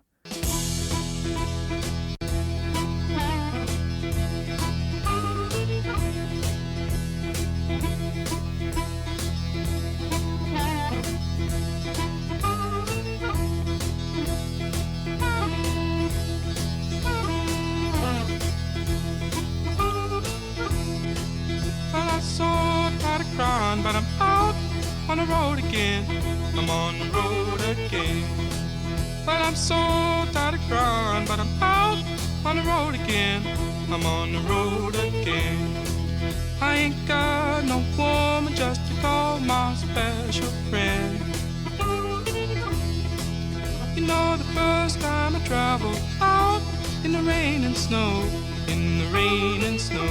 But I'm out on the road again. I'm on the road again. But I'm so tired of crying. But I'm out on the road again. I'm on the road again. I ain't got no woman just to call my special friend. You know the first time I traveled out in the rain and snow, in the rain and snow.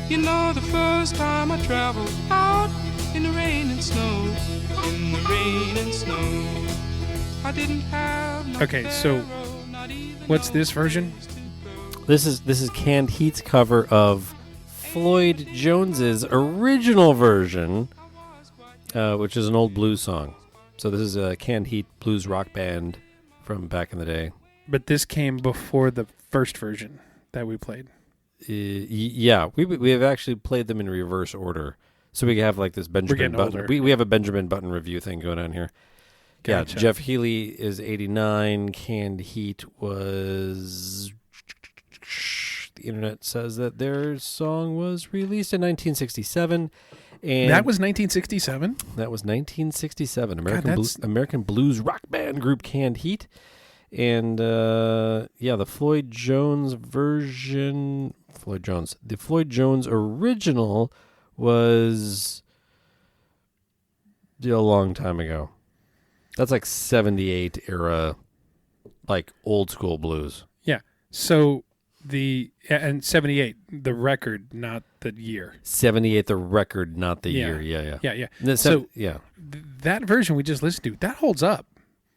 You know the first time I traveled out in the rain and snow, in the rain and snow. I didn't have no Okay, so what's this version? This is Canned Heat's cover of Floyd Jones's original version, which is an old blues song. So this is a Canned Heat blues rock band from back in the day. But this came before the first version that we played. Yeah, we have actually played them in reverse order, so we have like this Benjamin Button. We have a Benjamin Button review thing going on here. Gotcha. Yeah, Jeff Healey is 89. Canned Heat was. The internet says that their song was released in 1967, and that was 1967. That was 1967. American blues rock band group Canned Heat. And, the Floyd Jones version... The Floyd Jones original was a long time ago. That's like 78 era, like old school blues. Yeah. So and 78, the record, not the year. 78, the record, not the year. Yeah. That version we just listened to, that holds up.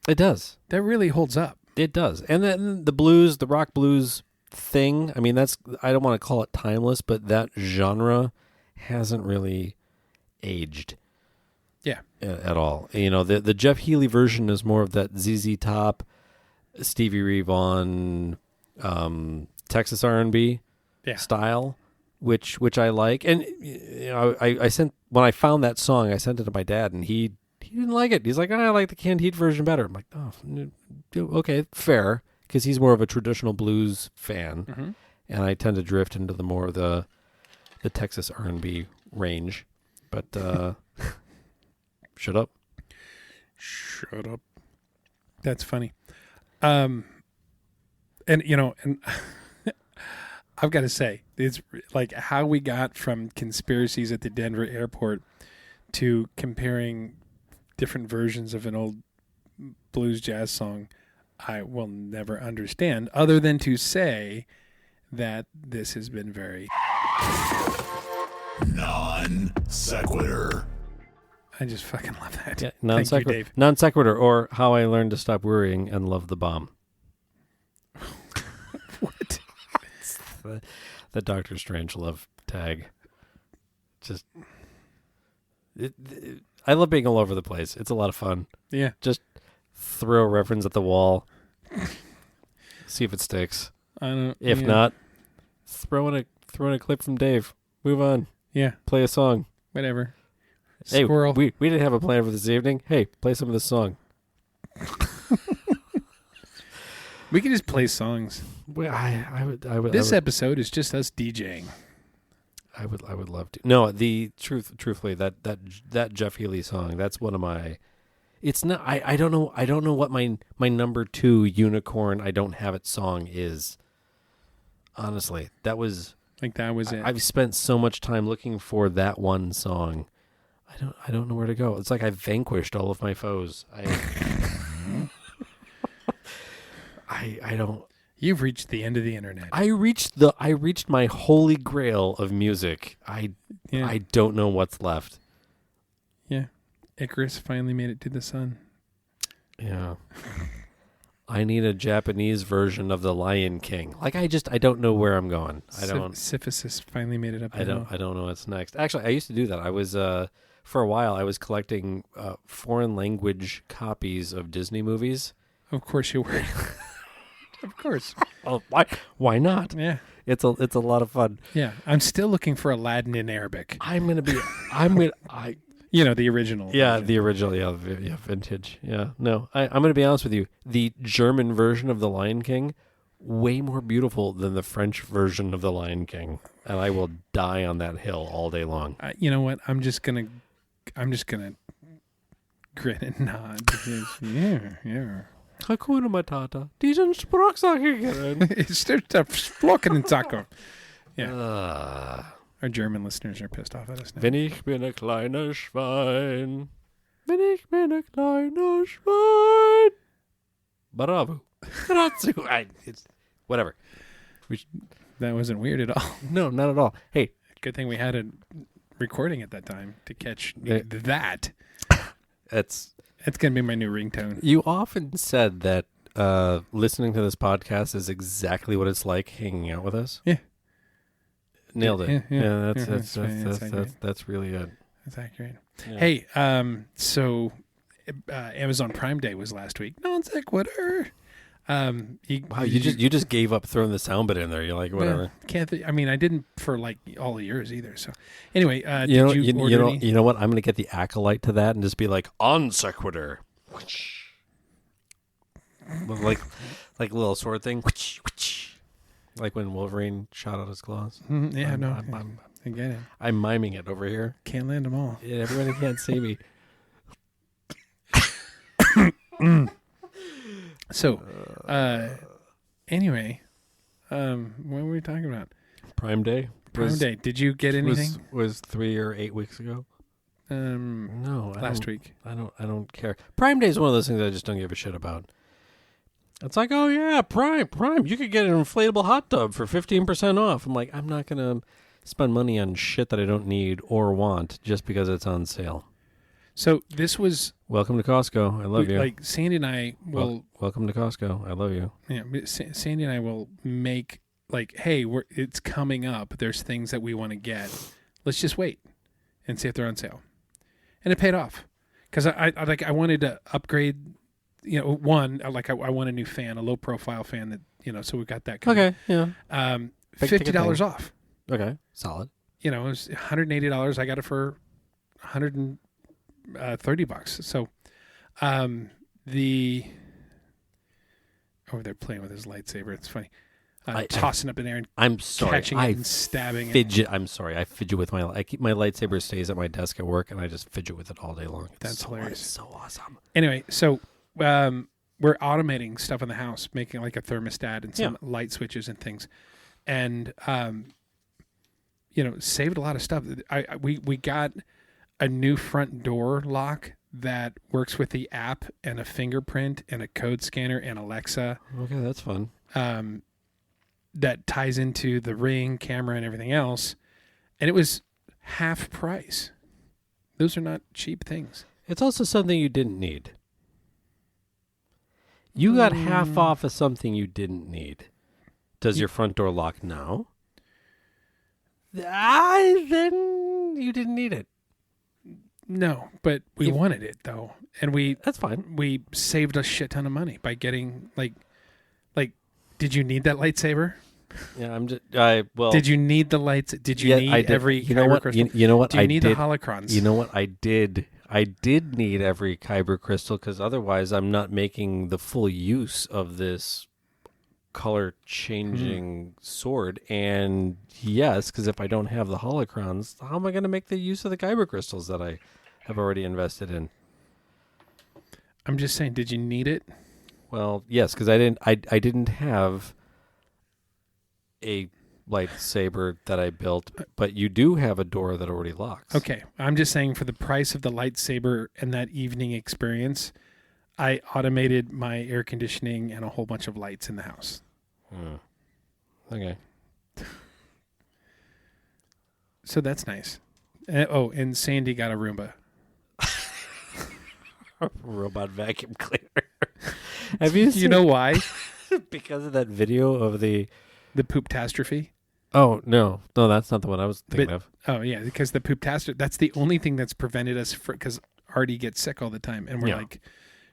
It does. That really holds up. It does. And then the blues, the rock blues thing. I mean, I don't want to call it timeless, but that genre hasn't really aged. Yeah. At all. You know, the Jeff Healey version is more of that ZZ Top, Stevie Ray Vaughan, Texas R&B style, which I like. And you know, I sent, when I found that song, I sent it to my dad, and he didn't like it. He's like, I like the Canned Heat version better. I'm like, oh, okay, fair, because he's more of a traditional blues fan, and I tend to drift into the more of the Texas R&B range. But shut up. That's funny. And you know, and I've got to say, it's like how we got from conspiracies at the Denver airport to comparing different versions of an old blues jazz song. I will never understand, other than to say that this has been very non sequitur. I just fucking love that. Yeah, Thank you, Dave. Non sequitur, or how I learned to stop worrying and love the bomb. What? the Doctor Strangelove tag. Just, I love being all over the place. It's a lot of fun. Yeah. Just throw a reference at the wall. See if it sticks. If not, throw in a clip from Dave. Move on. Yeah. Play a song. Whatever. Hey, Squirrel. we didn't have a plan for this evening. Hey, play some of this song. We can just play songs. Well, I would. This episode is just us DJing. I would love to. No, truthfully, that Jeff Healey song, that's one of my. It's not. I don't know. I don't know what my number 2 unicorn I don't have it song is. Honestly, that was it. I've spent so much time looking for that one song. I don't know where to go. It's like I vanquished all of my foes. I don't. You've reached the end of the internet. I reached my holy grail of music. I don't know what's left. Yeah. Icarus finally made it to the sun. Yeah. I need a Japanese version of the Lion King. Like I don't know where I'm going. Syphilis finally made it up. I don't know what's next. Actually, I used to do that. I was for a while I was collecting foreign language copies of Disney movies. Of course you were. Of course. Oh, why not? Yeah. It's a lot of fun. Yeah. I'm still looking for Aladdin in Arabic. You know, the original. Yeah, version. The original. Yeah, vintage. Yeah. No, I'm going to be honest with you. The German version of The Lion King, way more beautiful than the French version of The Lion King. And I will die on that hill all day long. You know what? I'm just going to grin and nod. Yeah. Hakuna Matata. Diesen Sprachsache. It's Flocken and Taco. Yeah. Our German listeners are pissed off at us now. Wenn ich bin ein kleiner Schwein. Wenn ich bin ein kleiner Schwein. Bravo. Grazie. It's whatever. That wasn't weird at all. No, not at all. Hey. Good thing we had a recording at that time to catch that. It's going to be my new ringtone. You often said that listening to this podcast is exactly what it's like hanging out with us. Yeah. Nailed it. Yeah, that's really it. That's accurate. Yeah. Hey, so Amazon Prime Day was last week. Non sequitur. You just gave up throwing the sound bit in there. You're like, whatever. I didn't for like all years either. So anyway, you know what? I'm going to get the acolyte to that and just be like on sequitur, like a little sword thing, like when Wolverine shot out his claws. Mm-hmm. I get it. I'm miming it over here. Can't land them all. Yeah, everybody can't see me. So, anyway, what were we talking about? Prime Day. Prime Day. Did you get anything? Was 3 or 8 weeks ago? No, last week. I don't care. Prime Day is one of those things I just don't give a shit about. It's like, oh yeah, Prime. You could get an inflatable hot tub for 15% off. I'm like, I'm not gonna spend money on shit that I don't need or want just because it's on sale. So this was welcome to Costco. I love you. Like Sandy and I will welcome to Costco. I love you. Yeah, Sandy and I will make like, hey, it's coming up. There's things that we want to get. Let's just wait and see if they're on sale. And it paid off because I wanted to upgrade. You know, I want a new fan, a low profile fan that so we got that coming. Okay, yeah. $50 off. Okay, solid. It was $180. I got it for $130. So, they're playing with his lightsaber. It's funny. Tossing up in there and catching it and stabbing it. I'm sorry. I fidget with I keep my lightsaber stays at my desk at work, and I just fidget with it all day long. That's hilarious. It's so awesome. Anyway, so we're automating stuff in the house, making like a thermostat and some light switches and things, and saved a lot of stuff. We got a new front door lock that works with the app and a fingerprint and a code scanner and Alexa. Okay, that's fun. That ties into the Ring camera and everything else, and it was half price. Those are not cheap things. It's also something you didn't need. You got half off of something you didn't need. Does your front door lock now? Then you didn't need it. No, but we wanted it though, and that's fine. We saved a shit ton of money by getting like. Did you need that lightsaber? Yeah, Did you need the lights? Did you need every? You know what? You know what? Do you need the holocrons? You know what? I did need every kyber crystal because otherwise I'm not making the full use of this color changing sword. And yes, because if I don't have the holocrons, how am I going to make the use of the kyber crystals that I have already invested in? I'm just saying, did you need it? Well, yes, because I didn't have a lightsaber that I built, but you do have a door that already locks. Okay, I'm just saying for the price of the lightsaber and that evening experience, I automated my air conditioning and a whole bunch of lights in the house. Okay. So that's nice. And Sandy got a Roomba. Robot vacuum cleaner. Have you seen? You know why? Because of that video of the pooptastrophe. Oh no, that's not the one I was thinking of. Oh yeah, because the pooptastrophe. That's the only thing that's prevented us because Artie gets sick all the time, and we're like,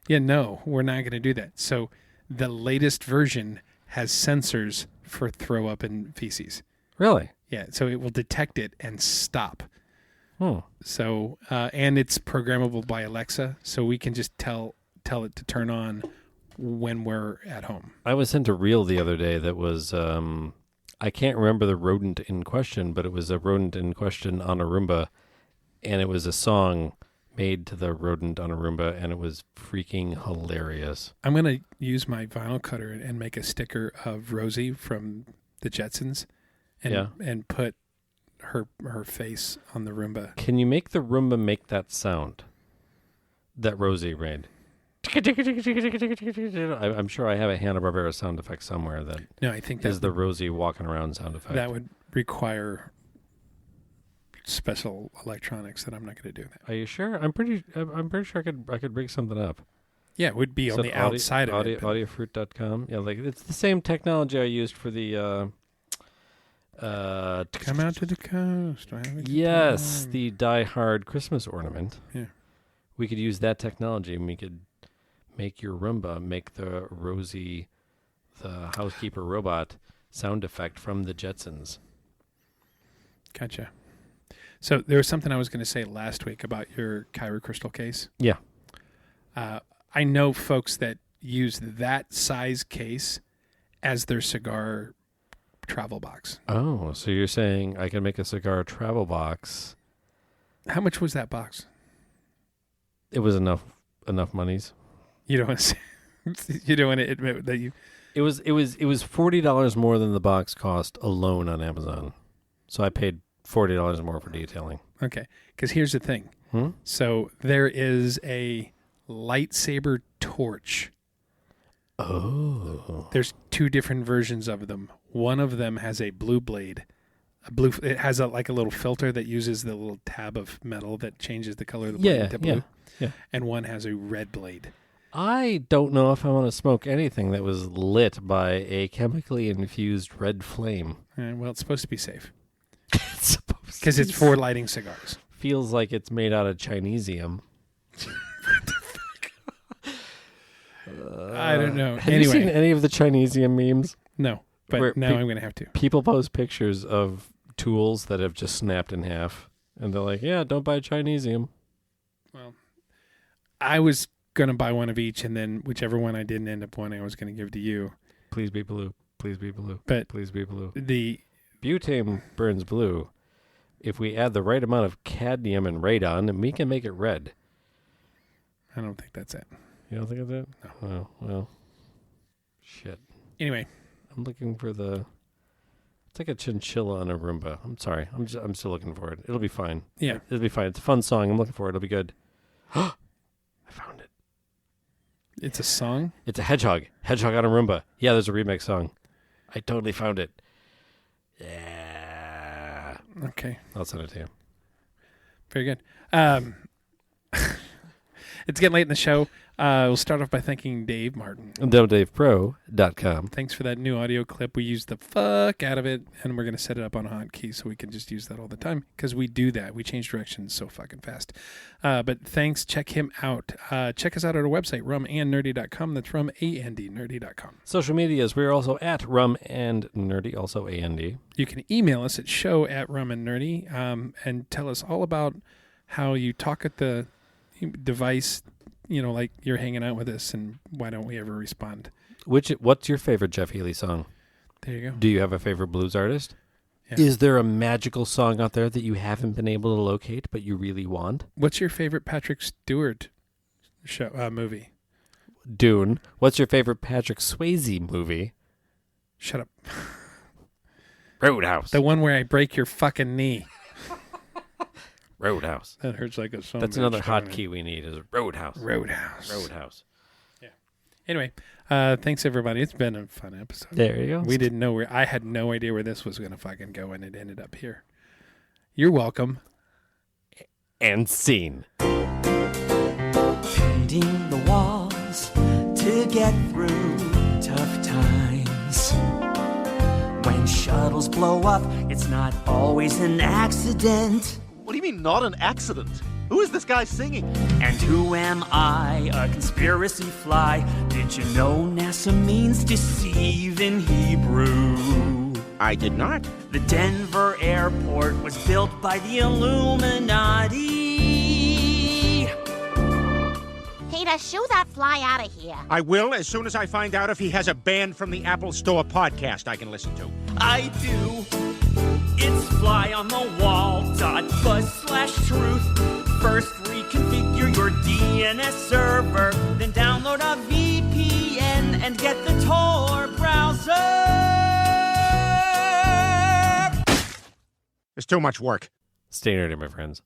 no, we're not going to do that. So the latest version has sensors for throw up and feces. Really? Yeah. So it will detect it and stop. Oh. So and it's programmable by Alexa, so we can just tell it to turn on when we're at home. I was sent a reel the other day that was I can't remember the rodent in question, but it was a rodent in question on a Roomba, and it was a song made to the rodent on a Roomba, and it was freaking hilarious. I'm gonna use my vinyl cutter and make a sticker of Rosie from the Jetsons, and put her face on the Roomba. Can you make the Roomba make that sound that Rosie made? I'm sure I have a Hanna-Barbera sound effect somewhere that I think is the Rosie walking around sound effect. That would require special electronics that I'm not going to do that. Are you sure? I'm pretty sure I could rig something up. Yeah, it would be on the outside of it. Audiofruit.com. Yeah, like it's the same technology I used for the Come out to the coast. Yes, the Die Hard Christmas ornament. Yeah. We could use that technology and we could make your Roomba make the Rosie, the housekeeper robot sound effect from the Jetsons. Gotcha. So there was something I was going to say last week about your Kyber crystal case. Yeah. I know folks that use that size case as their cigar travel box. Oh, so you're saying I can make a cigar travel box. How much was that box? It was enough monies. You don't want to say, you don't want to admit that you. It was $40 more than the box cost alone on Amazon. So I paid $40 more for detailing. Okay, because here's the thing. So there is a lightsaber torch. Oh. There's two different versions of them. One of them has a blue blade. It has a little filter that uses the little tab of metal that changes the color of the blade to blue. Yeah. And one has a red blade. I don't know if I want to smoke anything that was lit by a chemically infused red flame. Well, it's supposed to be safe. It's supposed Because it's for lighting cigars. Feels like it's made out of Chinesium. I don't know. Have you seen any of the Chinesium memes? No, but Where now I'm going to have to. People post pictures of tools that have just snapped in half. And they're like, yeah, don't buy Chinesium. Well, I was going to buy one of each, and then whichever one I didn't end up wanting, I was going to give to you. Please be blue. Please be blue. But please be blue. The butane burns blue. If we add the right amount of cadmium and radon, we can make it red. I don't think that's it. You don't think it's it? No. Oh, well, shit. Anyway. I'm looking for the... It's like a chinchilla on a Roomba. I'm sorry. I'm still looking for it. It'll be fine. Yeah. It'll be fine. It's a fun song. I'm looking for it. It'll be good. I found it. It's a song? It's a hedgehog. Hedgehog on a Roomba. Yeah, there's a remix song. I totally found it. Yeah. Okay. I'll send it to you. Very good. It's getting late in the show. We'll start off by thanking Dave Martin. DoubleDavePro.com. Thanks for that new audio clip. We used the fuck out of it, and we're going to set it up on a hotkey so we can just use that all the time because we do that. We change directions so fucking fast. But thanks. Check him out. Check us out at our website, rumandnerdy.com. That's rumandnerdy.com. Social medias, we're also at rumandnerdy, also A-N-D. You can email us at show@rumandnerdy and tell us all about how you talk at the device, like you're hanging out with us, and why don't we ever respond? What's your favorite Jeff Healey song? There you go. Do you have a favorite blues artist? Yeah. Is there a magical song out there that you haven't been able to locate but you really want? What's your favorite Patrick Stewart movie? Dune. What's your favorite Patrick Swayze movie? Shut up. Roadhouse. The one where I break your fucking knee. Roadhouse. That hurts like a son. That's another hotkey we need, is Roadhouse. Roadhouse. Yeah. Anyway, thanks everybody. It's been a fun episode. There you go. We didn't know I had no idea where this was going to fucking go, and it ended up here. You're welcome. And scene. Painting the walls to get through tough times. When shuttles blow up, it's not always an accident. What do you mean, not an accident? Who is this guy singing? And who am I, a conspiracy fly? Did you know NASA means deceive in Hebrew? I did not. The Denver airport was built by the Illuminati. Peter, shoo that fly out of here. I will as soon as I find out if he has a banned from the Apple Store podcast I can listen to. I do. It's flyonthewall.buzz/truth. First reconfigure your DNS server, then download a VPN and get the Tor browser. It's too much work. Stay nerdy, my friends.